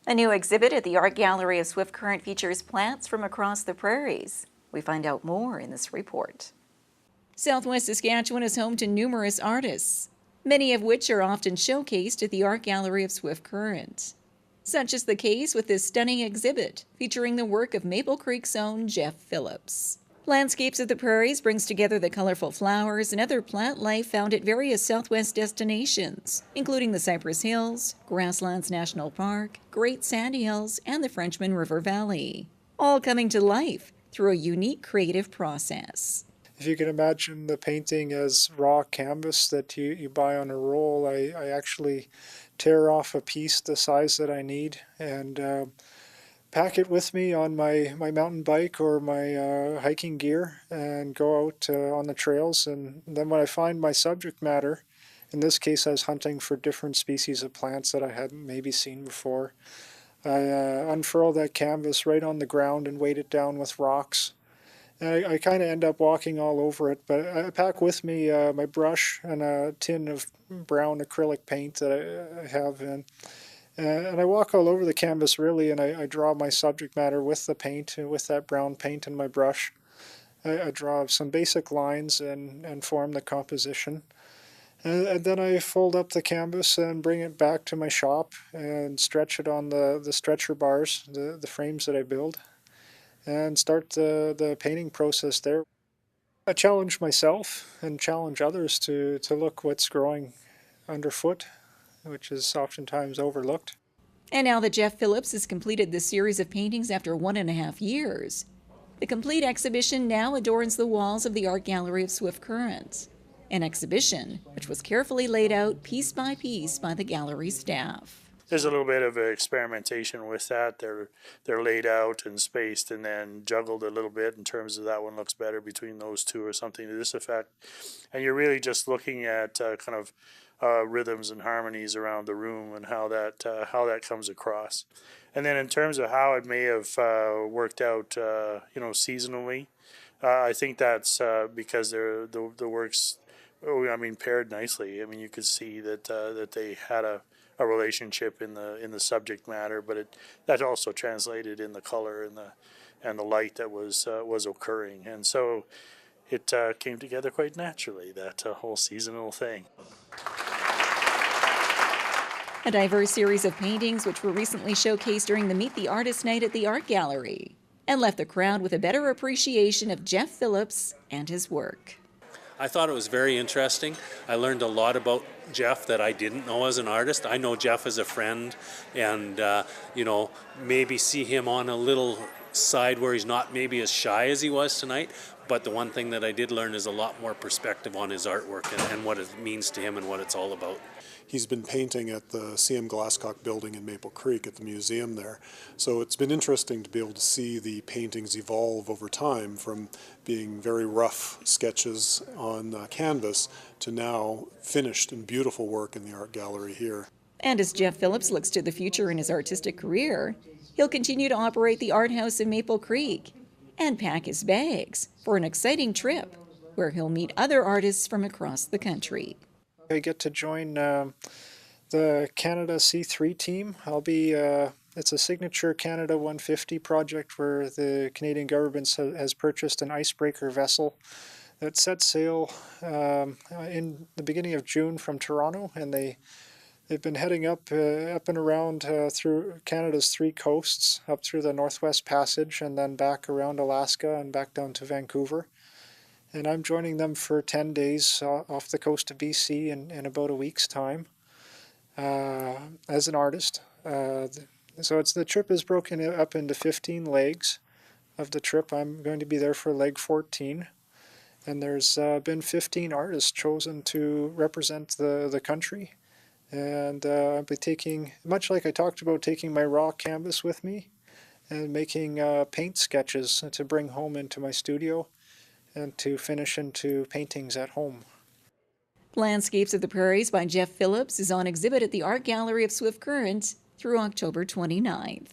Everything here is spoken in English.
A new exhibit at the Art Gallery of Swift Current features plants from across the prairies. We find out more in this report. Southwest Saskatchewan is home to numerous artists, many of which are often showcased at the Art Gallery of Swift Current. Such is the case with this stunning exhibit featuring the work of Maple Creek's own Geoff Phillips. Plantscapes of the Prairies brings together the colorful flowers and other plant life found at various Southwest destinations, including the Cypress Hills, Grasslands National Park, Great Sandy Hills, and the Frenchman River Valley, all coming to life through a unique creative process. If you can imagine the painting as raw canvas that you buy on a roll, I actually tear off a piece the size that I need and pack it with me on my mountain bike or my hiking gear and go out on the trails. And then when I find my subject matter, in this case I was hunting for different species of plants that I hadn't maybe seen before, I unfurl that canvas right on the ground and weight it down with rocks. And I kind of end up walking all over it, but I pack with me my brush and a tin of brown acrylic paint that I have, and I walk all over the canvas really, and I draw my subject matter with the paint, with that brown paint and my brush. I draw some basic lines and form the composition. And then I fold up the canvas and bring it back to my shop and stretch it on the stretcher bars, the frames that I build, and start the painting process there. I challenge myself and challenge others to look what's growing underfoot, which is oftentimes overlooked. And now that Geoff Phillips has completed this series of paintings after 1.5 years, the complete exhibition now adorns the walls of the Art Gallery of Swift Current, an exhibition which was carefully laid out piece by piece by the gallery staff. There's a little bit of experimentation with that. They're laid out and spaced and then juggled a little bit in terms of that one looks better between those two or something to this effect. And you're really just looking at kind of rhythms and harmonies around the room and how that comes across. And then in terms of how it may have worked out, seasonally, I think that's because the works, paired nicely. I mean, you could see that they had a relationship in the subject matter, but that also translated in the color and the light that was occurring, and so it came together quite naturally, that whole seasonal thing. A diverse series of paintings which were recently showcased during the Meet the Artist Night at the Art Gallery and left the crowd with a better appreciation of Geoff Phillips and his work. I thought it was very interesting. I learned a lot about Geoff that I didn't know as an artist. I know Geoff as a friend and, maybe see him on a little side where he's not maybe as shy as he was tonight. But the one thing that I did learn is a lot more perspective on his artwork and what it means to him and what it's all about. He's been painting at the CM Glasscock building in Maple Creek at the museum there. So it's been interesting to be able to see the paintings evolve over time from being very rough sketches on canvas to now finished and beautiful work in the art gallery here. And as Geoff Phillips looks to the future in his artistic career, he'll continue to operate the Art House in Maple Creek and pack his bags for an exciting trip where he'll meet other artists from across the country. I get to join the Canada C3 team. I'll be, it's a signature Canada 150 project where the Canadian government has purchased an icebreaker vessel that set sail in the beginning of June from Toronto, and they've been heading up and around through Canada's 3 coasts, up through the Northwest Passage and then back around Alaska and back down to Vancouver. And I'm joining them for 10 days off the coast of BC in about a week's time as an artist. So the trip is broken up into 15 legs of the trip. I'm going to be there for leg 14. And there's been 15 artists chosen to represent the country. And I'll be taking, much like I talked about, taking my raw canvas with me and making paint sketches to bring home into my studio and to finish into paintings at home. Plantscapes of the Prairies by Geoff Phillips is on exhibit at the Art Gallery of Swift Current through October 29th.